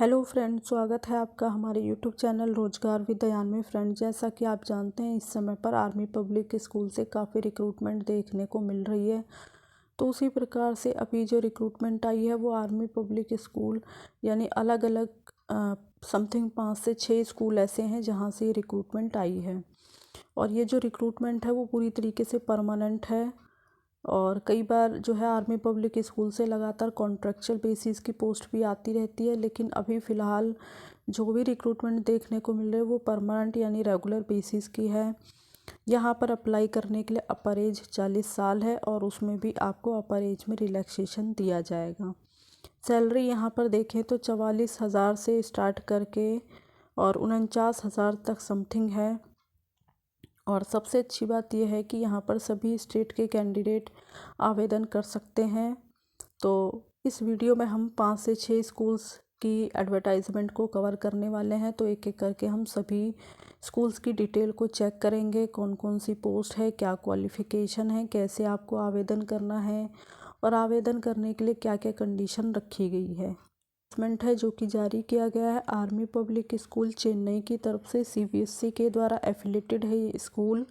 Hello friend, स्वागत है आपका हमारे यूट्यूब चैनल रोजगार विद दयान में। फ्रेंड, जैसा कि आप जानते हैं, इस समय पर आर्मी पब्लिक स्कूल से काफ़ी रिक्रूटमेंट देखने को मिल रही है। तो उसी प्रकार से अभी जो रिक्रूटमेंट आई है वो आर्मी पब्लिक स्कूल यानी अलग अलग समथिंग 5 से 6 स्कूल ऐसे हैं जहां से ये रिक्रूटमेंट आई है। और ये जो रिक्रूटमेंट है वो पूरी तरीके से परमानेंट है। और कई बार जो है आर्मी पब्लिक स्कूल से लगातार कॉन्ट्रेक्चुअल बेसिस की पोस्ट भी आती रहती है, लेकिन अभी फ़िलहाल जो भी रिक्रूटमेंट देखने को मिल रहे हैं वो परमानेंट यानी रेगुलर बेसिस की है। यहाँ पर अप्लाई करने के लिए अपर एज 40 साल है और उसमें भी आपको अपर एज में रिलैक्सेशन दिया जाएगा। सैलरी यहाँ पर देखें तो 44,000 से स्टार्ट करके और 49,000 तक समथिंग है। और सबसे अच्छी बात यह है कि यहाँ पर सभी स्टेट के कैंडिडेट आवेदन कर सकते हैं। तो इस वीडियो में हम 5 से 6 स्कूल्स की एडवर्टाइजमेंट को कवर करने वाले हैं। तो एक एक करके हम सभी स्कूल्स की डिटेल को चेक करेंगे, कौन कौन सी पोस्ट है, क्या क्वालिफ़िकेशन है, कैसे आपको आवेदन करना है और आवेदन करने के लिए क्या क्या कंडीशन रखी गई है। अनाउंसमेंट है जो कि जारी किया गया है आर्मी पब्लिक स्कूल चेन्नई की तरफ से। सीबीएसई के द्वारा एफिलेटेड है ये स्कूल।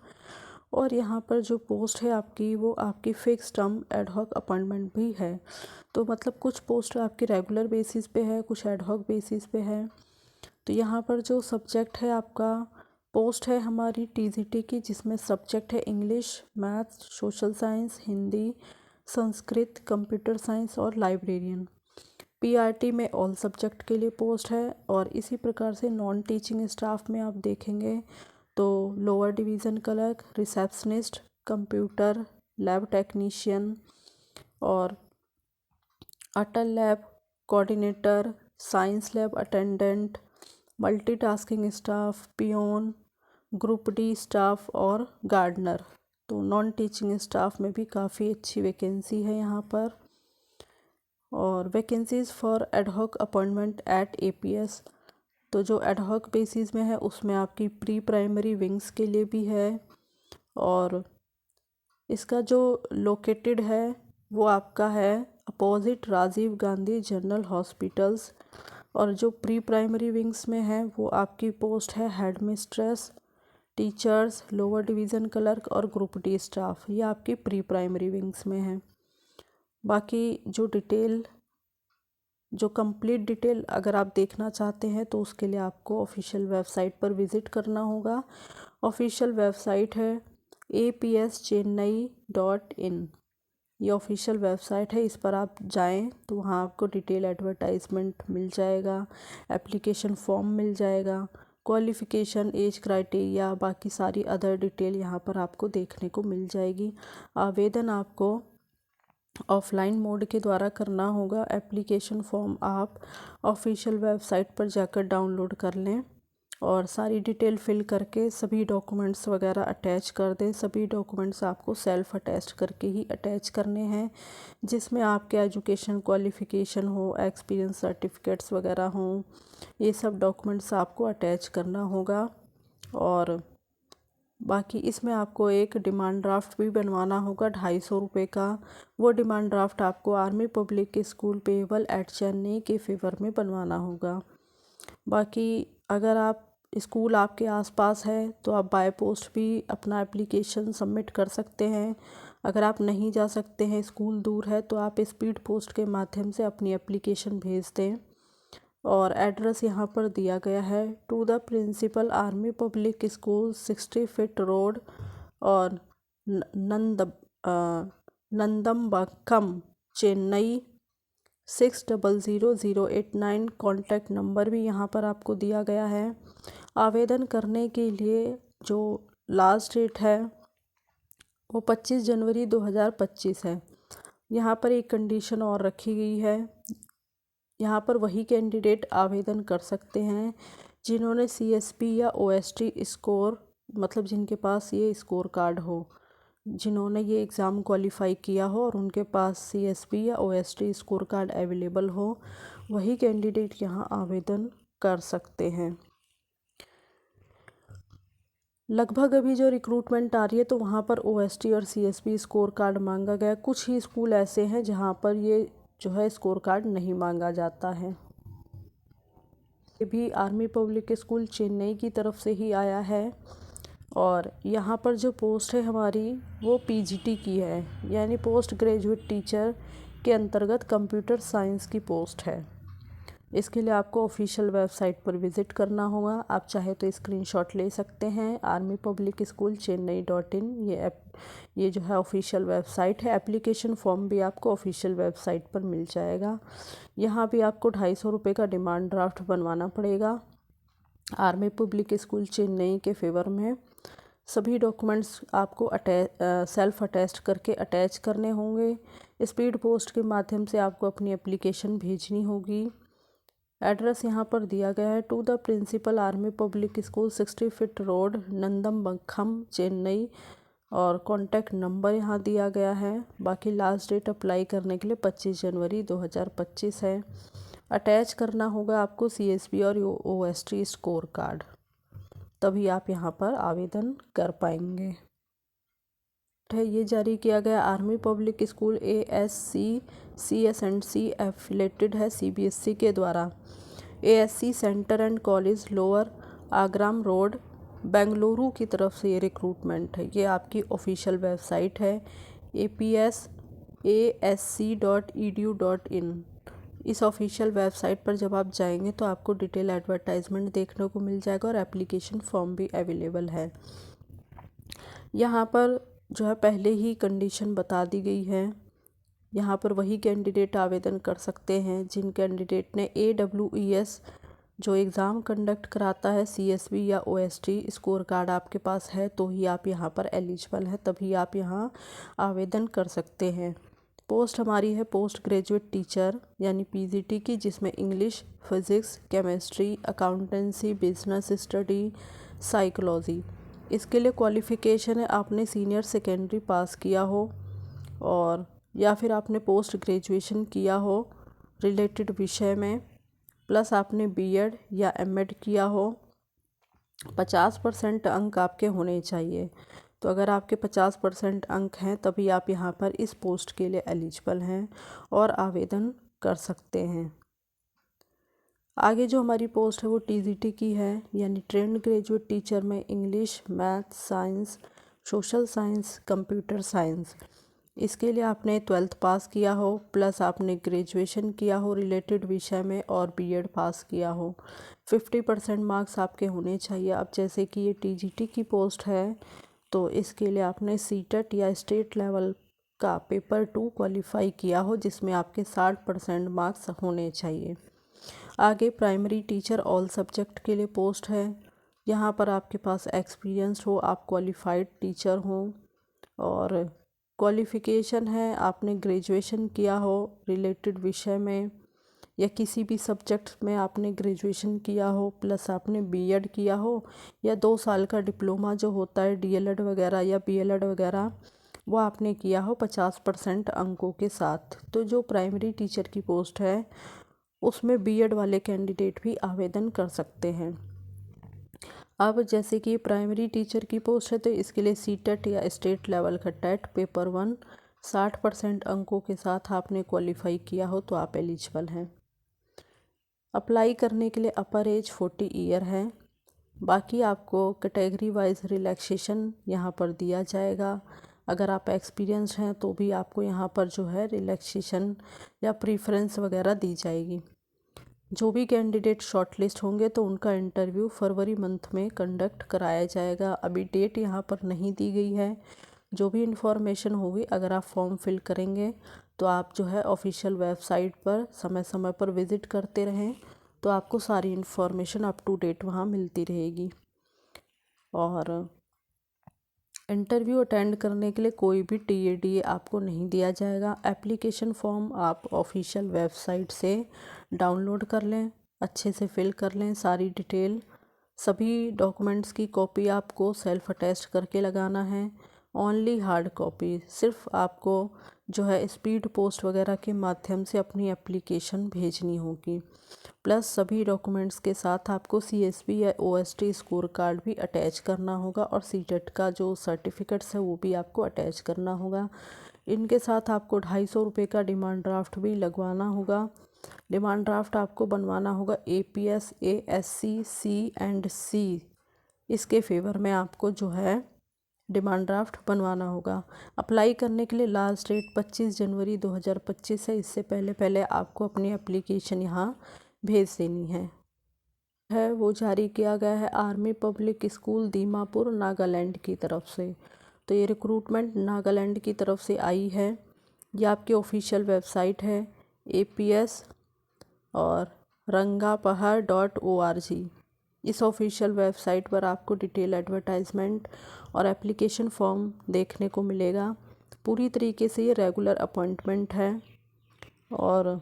और यहाँ पर जो पोस्ट है आपकी वो आपकी फिक्स टर्म एडहॉक अपॉइंटमेंट भी है। तो मतलब कुछ पोस्ट आपकी रेगुलर बेसिस पे है, कुछ एडहॉक बेसिस पे है। तो यहाँ पर जो सब्जेक्ट है आपका पोस्ट है हमारी टीजीटी की, जिसमें सब्जेक्ट है English, maths, social science, Hindi, Sanskrit, computer science और लाइब्रेरियन। पीआरटी में ऑल सब्जेक्ट के लिए पोस्ट है। और इसी प्रकार से नॉन टीचिंग स्टाफ में आप देखेंगे तो lower division clerk, receptionist, computer lab technician और Atal lab coordinator, science lab attendant, multitasking staff, peon, group D staff और गार्डनर। तो नॉन टीचिंग स्टाफ में भी काफ़ी अच्छी वैकेंसी है यहाँ पर। और vacancies for ad hoc appointment at APS, तो जो एडहॉक बेसिस में है उसमें आपकी प्री प्राइमरी विंग्स के लिए भी है। और इसका जो लोकेटेड है वो आपका है opposite Rajiv Gandhi general hospitals. और जो प्री प्राइमरी विंग्स में है वो आपकी पोस्ट है head mistress, teachers, lower division clerk और ग्रुप डी स्टाफ। ये आपकी प्री प्राइमरी विंग्स में है। बाकी जो कंप्लीट डिटेल अगर आप देखना चाहते हैं तो उसके लिए आपको ऑफिशियल वेबसाइट पर विज़िट करना होगा। ऑफिशियल वेबसाइट है apschennai.in। ये ऑफिशियल वेबसाइट है, इस पर आप जाएं तो वहाँ आपको डिटेल एडवर्टाइजमेंट मिल जाएगा, एप्लीकेशन फॉर्म मिल जाएगा, क्वालिफ़िकेशन, एज क्राइटेरिया, बाकी सारी अदर डिटेल यहाँ पर आपको देखने को मिल जाएगी। आवेदन आपको ऑफलाइन मोड के द्वारा करना होगा। एप्लीकेशन फॉर्म आप ऑफिशियल वेबसाइट पर जाकर डाउनलोड कर लें और सारी डिटेल फिल करके सभी डॉक्यूमेंट्स वगैरह अटैच कर दें। सभी डॉक्यूमेंट्स आपको सेल्फ अटैच करके ही अटैच करने हैं, जिसमें आपके एजुकेशन क्वालिफ़िकेशन हो, एक्सपीरियंस सर्टिफिकेट्स वगैरह हों, ये सब डॉक्यूमेंट्स आपको अटैच करना होगा। और बाकी इसमें आपको एक डिमांड ड्राफ्ट भी बनवाना होगा 250 रुपये का। वो डिमांड ड्राफ्ट आपको army public school payable eight Chennai के फेवर में बनवाना होगा। बाकी अगर आप स्कूल आपके आसपास है तो आप बाय पोस्ट भी अपना एप्लीकेशन सबमिट कर सकते हैं। अगर आप नहीं जा सकते हैं, स्कूल दूर है, तो आप स्पीड पोस्ट के माध्यम से अपनी एप्लीकेशन भेज दें। और एड्रेस यहाँ पर दिया गया है, to the principal army public school 60 feet road और नंद नंदम्बक्कम चेन्नई 600089। कॉन्टैक्ट नंबर भी यहाँ पर आपको दिया गया है। आवेदन करने के लिए जो लास्ट डेट है वो 25 जनवरी 2025 है। यहाँ पर एक कंडीशन और रखी गई है, यहाँ पर वही कैंडिडेट आवेदन कर सकते हैं जिन्होंने सीएसपी या ओएसटी स्कोर, मतलब जिनके पास ये स्कोर कार्ड हो, जिन्होंने ये एग्ज़ाम क्वालिफाई किया हो और उनके पास सीएसपी या ओएसटी स्कोर कार्ड अवेलेबल हो, वही कैंडिडेट यहाँ आवेदन कर सकते हैं। लगभग अभी जो रिक्रूटमेंट आ रही है तो वहाँ पर ओएसटी और सीएसपी स्कोर कार्ड मांगा गया। कुछ ही स्कूल ऐसे हैं जहाँ पर ये जो है स्कोर कार्ड नहीं मांगा जाता है। ये भी आर्मी पब्लिक स्कूल चेन्नई की तरफ से ही आया है और यहाँ पर जो पोस्ट है हमारी वो पीजीटी की है, यानी पोस्ट ग्रेजुएट टीचर के अंतर्गत कंप्यूटर साइंस की पोस्ट है। इसके लिए आपको ऑफिशियल वेबसाइट पर विज़िट करना होगा। आप चाहे तो स्क्रीनशॉट ले सकते हैं। आर्मी पब्लिक स्कूल chennai.in ये जो है ऑफिशियल वेबसाइट है। एप्लीकेशन फॉर्म भी आपको ऑफिशियल वेबसाइट पर मिल जाएगा। यहाँ भी आपको 250 रुपये का डिमांड ड्राफ्ट बनवाना पड़ेगा आर्मी पब्लिक स्कूल चेन्नई के फेवर में। सभी डॉक्यूमेंट्स आपको सेल्फ अटेस्ट करके अटैच करने होंगे। स्पीड पोस्ट के माध्यम से आपको अपनी एप्लीकेशन भेजनी होगी। एड्रेस यहाँ पर दिया गया है, to the principal army public school 60 feet road Nandambakkam Chennai, और कॉन्टैक्ट नंबर यहाँ दिया गया है। बाकी लास्ट डेट अप्लाई करने के लिए 25 जनवरी 2025 है। अटैच करना होगा आपको CSB और OST स्कोर कार्ड, तभी आप यहाँ पर आवेदन कर पाएंगे। है ये जारी किया गया army public school ASC CS&C affiliated है CBSC के द्वारा। ASC centre and college lower Agram road Bengaluru की तरफ से ये रिक्रूटमेंट है। ये आपकी ऑफिशियल वेबसाइट है apsasc.edu.in। इस ऑफिशियल वेबसाइट पर जब आप जाएंगे तो आपको डिटेल एडवर्टाइजमेंट देखने को मिल जाएगा और एप्लीकेशन फॉर्म भी अवेलेबल है। यहाँ पर जो है पहले ही कंडीशन बता दी गई है। यहाँ पर वही कैंडिडेट आवेदन कर सकते हैं जिन कैंडिडेट ने AWES जो एग्ज़ाम कंडक्ट कराता है CSB या OST स्कोर कार्ड आपके पास है, तो ही आप यहाँ पर एलिजिबल हैं, तभी आप यहाँ आवेदन कर सकते हैं। पोस्ट हमारी है पोस्ट ग्रेजुएट टीचर यानी PGT की, जिसमें English, physics, chemistry, accountancy, business study, psychology. इसके लिए क्वालिफ़िकेशन है आपने सीनियर सेकेंडरी पास किया हो और या फिर आपने पोस्ट ग्रेजुएशन किया हो रिलेटेड विषय में, प्लस आपने BEd या MAd किया हो। 50% अंक आपके होने चाहिए। तो अगर आपके 50% अंक हैं तभी आप यहाँ पर इस पोस्ट के लिए एलिजिबल हैं और आवेदन कर सकते हैं। आगे जो हमारी पोस्ट है वो TGT की है, यानी ट्रेंड ग्रेजुएट टीचर में English, math, science, social science, computer science. इसके लिए आपने 12th पास किया हो, प्लस आपने ग्रेजुएशन किया हो रिलेटेड विषय में और BEd पास किया हो। 50% मार्क्स आपके होने चाहिए। अब जैसे कि ये TGT की पोस्ट है तो इसके लिए आपने CTET या स्टेट लेवल का पेपर 2 क्वालिफाई किया हो, जिसमें आपके 60% मार्क्स होने चाहिए। आगे प्राइमरी टीचर ऑल सब्जेक्ट के लिए पोस्ट है। यहाँ पर आपके पास एक्सपीरियंस हो, आप क्वालिफाइड टीचर हो और क्वालिफ़िकेशन है आपने ग्रेजुएशन किया हो रिलेटेड विषय में या किसी भी सब्जेक्ट में आपने ग्रेजुएशन किया हो, प्लस आपने BEd किया हो या 2 साल का डिप्लोमा जो होता है DLED वगैरह या BLED वगैरह वो आपने किया हो 50% अंकों के साथ। तो जो प्राइमरी टीचर की पोस्ट है उसमें BEd वाले कैंडिडेट भी आवेदन कर सकते हैं। अब जैसे कि प्राइमरी टीचर की पोस्ट है तो इसके लिए CTET या स्टेट लेवल का टेट पेपर 1 60% अंकों के साथ आपने क्वालिफाई किया हो तो आप एलिजिबल हैं। अप्लाई करने के लिए अपर एज 40 ईयर है। बाकी आपको कैटेगरी वाइज रिलैक्सेशन यहाँ पर दिया जाएगा। अगर आप एक्सपीरियंस हैं तो भी आपको यहाँ पर जो है रिलैक्सेशन या प्रीफरेंस वगैरह दी जाएगी। जो भी कैंडिडेट शॉर्टलिस्ट होंगे तो उनका इंटरव्यू फरवरी मंथ में कंडक्ट कराया जाएगा। अभी डेट यहाँ पर नहीं दी गई है। जो भी इन्फॉर्मेशन होगी, अगर आप फॉर्म फिल करेंगे तो आप जो है ऑफिशियल वेबसाइट पर समय समय पर विज़िट करते रहें तो आपको सारी इन्फॉर्मेशन अप टू डेट वहाँ मिलती रहेगी। और इंटरव्यू अटेंड करने के लिए कोई भी TADA आपको नहीं दिया जाएगा। एप्लीकेशन फॉर्म आप ऑफिशियल वेबसाइट से डाउनलोड कर लें, अच्छे से फिल कर लें सारी डिटेल। सभी डॉक्यूमेंट्स की कॉपी आपको सेल्फ अटेस्ट करके लगाना है। ओनली हार्ड कॉपी, सिर्फ आपको जो है स्पीड पोस्ट वगैरह के माध्यम से अपनी एप्लीकेशन भेजनी होगी। प्लस सभी डॉक्यूमेंट्स के साथ आपको CSB या OST स्कोर कार्ड भी अटैच करना होगा और CTET का जो सर्टिफिकेट्स है वो भी आपको अटैच करना होगा। इनके साथ आपको 250 रुपये का डिमांड ड्राफ्ट भी लगवाना होगा। डिमांड ड्राफ्ट आपको बनवाना होगा APS, ASC, C&C इसके फेवर में आपको जो है डिमांड ड्राफ्ट बनवाना होगा। अप्लाई करने के लिए लास्ट डेट 25 जनवरी 2025 है। इससे पहले पहले आपको अपनी एप्लीकेशन यहाँ भेज देनी है वो जारी किया गया है army public school Dimapur Nagaland की तरफ से। तो ये रिक्रूटमेंट नागालैंड की तरफ से आई है। ये आपकी ऑफिशियल वेबसाइट है APS और rangapahar.org। इस ऑफिशियल वेबसाइट पर आपको डिटेल एडवर्टाइजमेंट और एप्लीकेशन फॉर्म देखने को मिलेगा। पूरी तरीके से ये रेगुलर अपॉइंटमेंट है और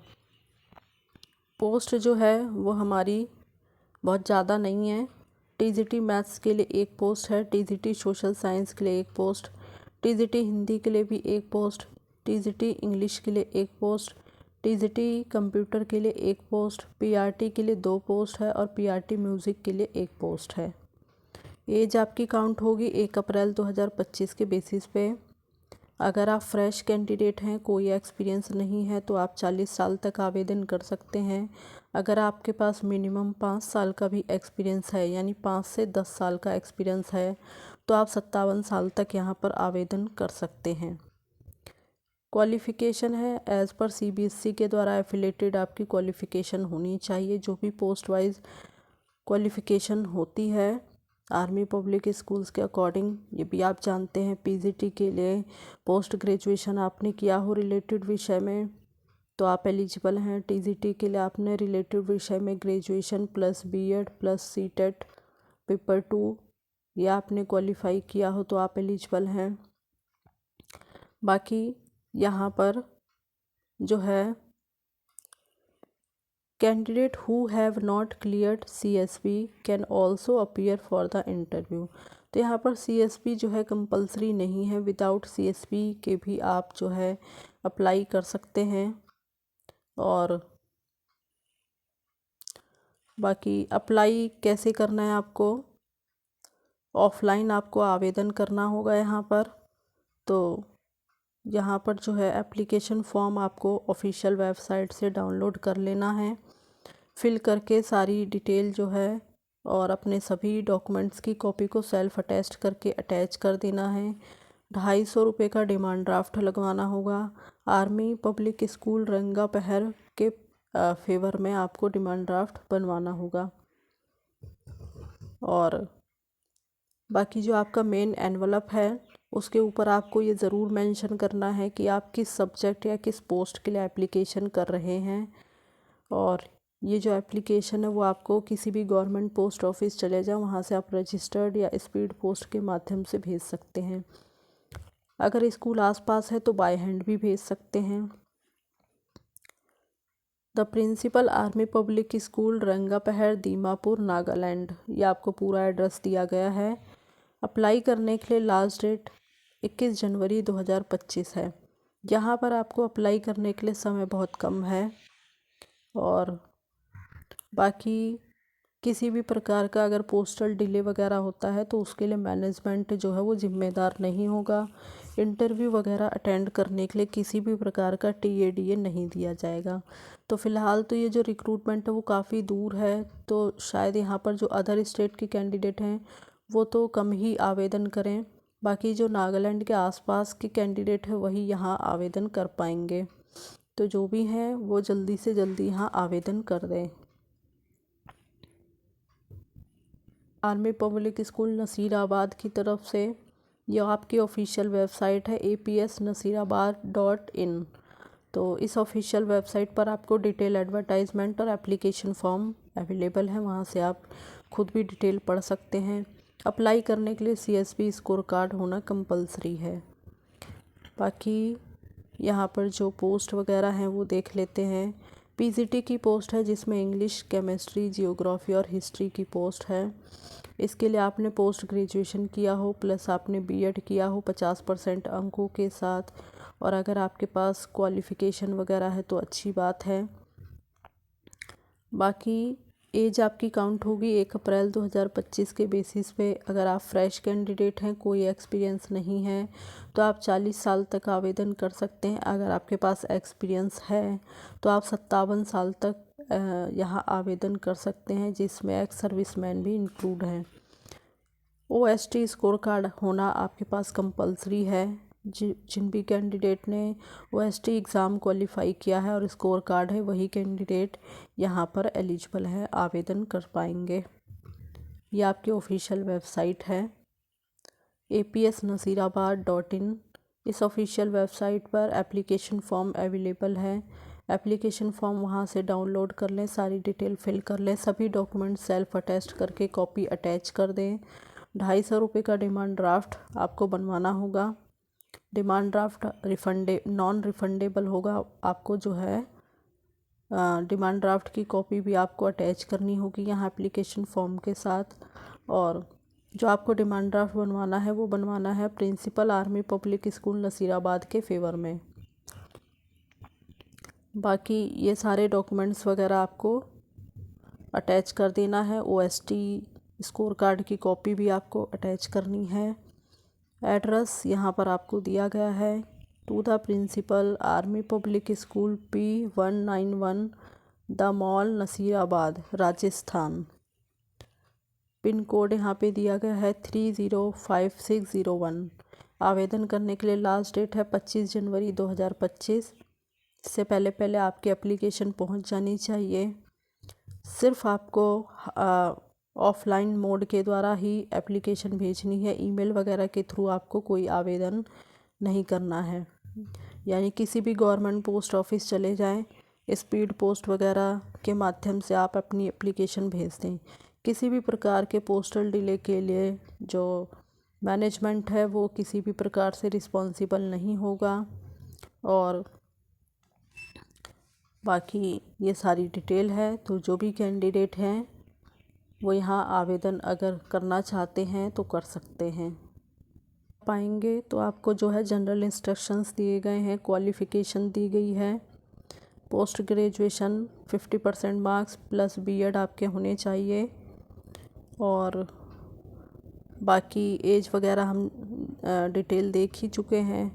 पोस्ट जो है वो हमारी बहुत ज़्यादा नहीं है। TGT मैथ्स के लिए एक पोस्ट है, TGT सोशल साइंस के लिए एक पोस्ट, TGT हिंदी के लिए भी एक पोस्ट, TGT इंग्लिश के लिए एक पोस्ट, TGT कंप्यूटर के लिए एक पोस्ट, PRT के लिए 2 पोस्ट है और PRT म्यूज़िक के लिए एक पोस्ट है। एज आपकी काउंट होगी 1 अप्रैल 2025 के बेसिस पे। अगर आप फ्रेश कैंडिडेट हैं, कोई एक्सपीरियंस नहीं है, तो आप 40 साल तक आवेदन कर सकते हैं। अगर आपके पास मिनिमम 5 साल का भी एक्सपीरियंस है, यानी 5 से 10 साल का एक्सपीरियंस है, तो आप 57 साल तक यहाँ पर आवेदन कर सकते हैं। क्वालिफ़िकेशन है एज़ पर CBSE के द्वारा एफिलेटेड आपकी क्वालिफ़िकेशन होनी चाहिए। जो भी पोस्ट वाइज क्वालिफ़िकेशन होती है आर्मी पब्लिक स्कूल्स के अकॉर्डिंग, ये भी आप जानते हैं। PGT के लिए पोस्ट ग्रेजुएशन आपने किया हो रिलेटेड विषय में तो आप एलिजिबल हैं। TGT के लिए आपने रिलेटेड विषय में graduation plus B.Ed plus C.TET paper 2 ये आपने क्वालिफाई किया हो तो आप एलिजिबल हैं। बाकी यहाँ पर जो है candidate who have not cleared CSB can also appear for the interview. तो यहाँ पर CSB जो है कंपलसरी नहीं है, विदाउट CSB के भी आप जो है अप्लाई कर सकते हैं। और बाकी अप्लाई कैसे करना है, आपको ऑफलाइन आपको आवेदन करना होगा यहाँ पर। तो यहाँ पर जो है एप्लीकेशन फॉर्म आपको ऑफिशियल वेबसाइट से डाउनलोड कर लेना है, फिल करके सारी डिटेल जो है और अपने सभी डॉक्यूमेंट्स की कॉपी को सेल्फ अटेस्ट करके अटैच कर देना है। 250 रुपये का डिमांड ड्राफ्ट लगवाना होगा। आर्मी पब्लिक स्कूल रंगापहर के फेवर में आपको डिमांड ड्राफ्ट बनवाना होगा। और बाकी जो आपका मेन एनवलप है उसके ऊपर आपको ये ज़रूर मेंशन करना है कि आप किस सब्जेक्ट या किस पोस्ट के लिए एप्लीकेशन कर रहे हैं। और ये जो एप्लीकेशन है वो आपको किसी भी गवर्नमेंट पोस्ट ऑफिस चले जाओ, वहाँ से आप रजिस्टर्ड या स्पीड पोस्ट के माध्यम से भेज सकते हैं। अगर स्कूल आसपास है तो बाय हैंड भी भेज सकते हैं। The principal army public school Rangapahar Dimapur Nagaland, ये आपको पूरा एड्रेस दिया गया है। अप्लाई करने के लिए लास्ट डेट 21 जनवरी 2025 है। यहाँ पर आपको अप्लाई करने के लिए समय बहुत कम है। और बाकी किसी भी प्रकार का अगर पोस्टल डिले वगैरह होता है तो उसके लिए मैनेजमेंट जो है वो जिम्मेदार नहीं होगा। इंटरव्यू वगैरह अटेंड करने के लिए किसी भी प्रकार का TADA नहीं दिया जाएगा। तो फ़िलहाल तो ये जो रिक्रूटमेंट है वो काफ़ी दूर है, तो शायद यहाँ पर जो अदर स्टेट के कैंडिडेट हैं वो तो कम ही आवेदन करें। बाकी जो नागालैंड के आसपास के कैंडिडेट है वही यहाँ आवेदन कर पाएंगे। तो जो भी हैं वो जल्दी से जल्दी यहाँ आवेदन कर दें। आर्मी पब्लिक स्कूल नसीराबाद की तरफ से यह आपकी ऑफिशियल वेबसाइट है APSNasirabad.in। तो इस ऑफिशियल वेबसाइट पर आपको डिटेल एडवर्टाइजमेंट और एप्लीकेशन फॉर्म अवेलेबल है, वहाँ से आप खुद भी डिटेल पढ़ सकते हैं। अप्लाई करने के लिए CSB स्कोर कार्ड होना कंपलसरी है। बाकी यहाँ पर जो पोस्ट वगैरह हैं वो देख लेते हैं। PGT की पोस्ट है जिसमें इंग्लिश, केमिस्ट्री, जियोग्राफी और हिस्ट्री की पोस्ट है। इसके लिए आपने पोस्ट ग्रेजुएशन किया हो प्लस आपने B.Ed किया हो 50% अंकों के साथ, और अगर आपके पास क्वालिफ़िकेशन वगैरह है तो अच्छी बात है। बाकी एज आपकी काउंट होगी 1 अप्रैल 2025 के बेसिस पे। अगर आप फ्रेश कैंडिडेट हैं, कोई एक्सपीरियंस नहीं है, तो आप 40 साल तक आवेदन कर सकते हैं। अगर आपके पास एक्सपीरियंस है तो आप 57 साल तक यहाँ आवेदन कर सकते हैं, जिसमें एक्स सर्विसमैन भी इंक्लूड हैं। OST स्कोर कार्ड होना आपके पास कंपलसरी है। जिन भी कैंडिडेट ने OST एग्ज़ाम क्वालिफाई किया है और स्कोर कार्ड है, वही कैंडिडेट यहाँ पर एलिजिबल है, आवेदन कर पाएंगे। ये आपकी ऑफिशियल वेबसाइट है APSNazirabad.in। इस ऑफिशियल वेबसाइट पर एप्लीकेशन फॉर्म अवेलेबल है। एप्लीकेशन फॉर्म वहाँ से डाउनलोड कर लें, सारी डिटेल फिल कर लें, सभी डॉक्यूमेंट सेल्फ अटेस्ट करके कॉपी अटैच कर दें। 250 रुपये का डिमांड ड्राफ्ट आपको बनवाना होगा। डिमांड ड्राफ्ट नॉन रिफंडेबल होगा। आपको जो है डिमांड ड्राफ्ट की कॉपी भी आपको अटैच करनी होगी यहाँ एप्लीकेशन फॉर्म के साथ। और जो आपको डिमांड ड्राफ्ट बनवाना है वो बनवाना है principal army public school Nasirabad के फेवर में। बाकी ये सारे डॉक्यूमेंट्स वगैरह आपको अटैच कर देना है। OST स्कोर कार्ड की कॉपी भी आपको अटैच करनी है। एड्रेस यहाँ पर आपको दिया गया है, to the principal army public school P191 the mall Nasirabad Rajasthan. Pin code यहाँ पे दिया गया है 305601। आवेदन करने के लिए लास्ट डेट है 25 जनवरी 2025। इससे पहले पहले आपकी एप्लीकेशन पहुँच जानी चाहिए। सिर्फ आपको ऑफलाइन मोड के द्वारा ही एप्लीकेशन भेजनी है, ईमेल वगैरह के थ्रू आपको कोई आवेदन नहीं करना है। यानी किसी भी गवर्नमेंट पोस्ट ऑफिस चले जाएं, स्पीड पोस्ट वगैरह के माध्यम से आप अपनी एप्लीकेशन भेज दें। किसी भी प्रकार के पोस्टल डिले के लिए जो मैनेजमेंट है वो किसी भी प्रकार से रिस्पॉन्सिबल नहीं होगा। और बाकी ये सारी डिटेल है, तो जो भी कैंडिडेट हैं वो यहाँ आवेदन अगर करना चाहते हैं तो कर सकते हैं। पाएंगे तो आपको जो है जनरल इंस्ट्रक्शंस दिए गए हैं, क्वालिफ़िकेशन दी गई है। Post graduation 50% marks plus B.Ed आपके होने चाहिए। और बाकी एज वगैरह हम डिटेल देख ही चुके हैं।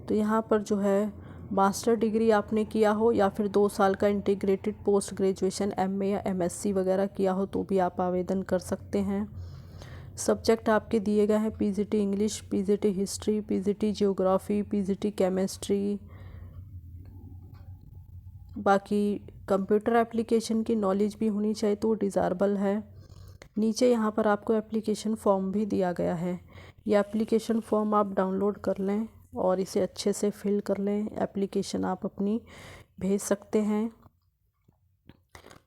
तो यहाँ पर जो है मास्टर डिग्री आपने किया हो या फिर 2 साल का इंटीग्रेटेड पोस्ट ग्रेजुएशन MA या MSc वगैरह किया हो तो भी आप आवेदन कर सकते हैं। सब्जेक्ट आपके दिए गए हैं PGT English, PGT history, PGT geography, PGT chemistry. बाकी कंप्यूटर एप्लीकेशन की नॉलेज भी होनी चाहिए तो डिज़ायरेबल है। नीचे यहाँ पर आपको एप्लीकेशन फॉर्म भी दिया गया है। ये एप्लीकेशन फॉर्म आप डाउनलोड कर लें और इसे अच्छे से फिल कर लें। एप्लीकेशन आप अपनी भेज सकते हैं।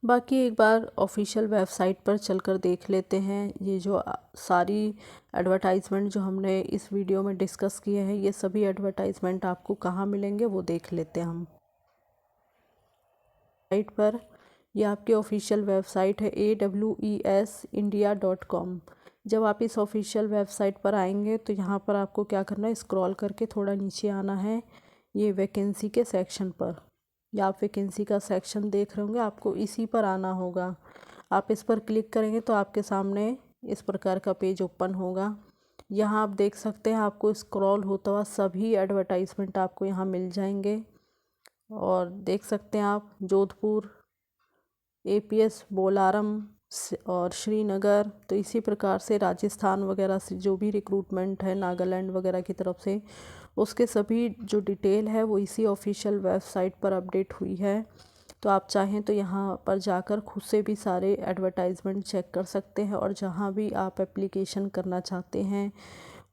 बाकी एक बार ऑफिशियल वेबसाइट पर चलकर देख लेते हैं। ये जो सारी एडवर्टाइजमेंट जो हमने इस वीडियो में डिस्कस किए हैं, ये सभी एडवर्टाइजमेंट आपको कहाँ मिलेंगे वो देख लेते हैं हम। साइट पर ये आपकी ऑफिशियल वेबसाइट है AWESindia.com। जब आप इस ऑफिशियल वेबसाइट पर आएंगे तो यहाँ पर आपको क्या करना है, स्क्रॉल करके थोड़ा नीचे आना है। ये वैकेंसी के सेक्शन पर, या आप वैकेंसी का सेक्शन देख रहे होंगे, आपको इसी पर आना होगा। आप इस पर क्लिक करेंगे तो आपके सामने इस प्रकार का पेज ओपन होगा। यहाँ आप देख सकते हैं, आपको स्क्रॉल होता हुआ सभी एडवर्टाइजमेंट आपको यहाँ मिल जाएंगे। और देख सकते हैं आप जोधपुर, APS बोलारम और श्रीनगर। तो इसी प्रकार से राजस्थान वगैरह से जो भी रिक्रूटमेंट है, नागालैंड वगैरह की तरफ से, उसके सभी जो डिटेल है वो इसी ऑफिशियल वेबसाइट पर अपडेट हुई है। तो आप चाहें तो यहाँ पर जाकर खुद से भी सारे एडवर्टाइजमेंट चेक कर सकते हैं और जहाँ भी आप एप्लीकेशन करना चाहते हैं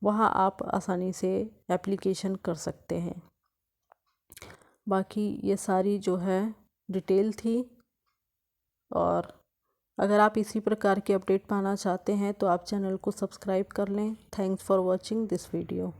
वहाँ आप आसानी से एप्लीकेशन कर सकते हैं। बाकी ये सारी जो है डिटेल थी। और अगर आप इसी प्रकार की अपडेट पाना चाहते हैं तो आप चैनल को सब्सक्राइब कर लें। Thanks for watching this video.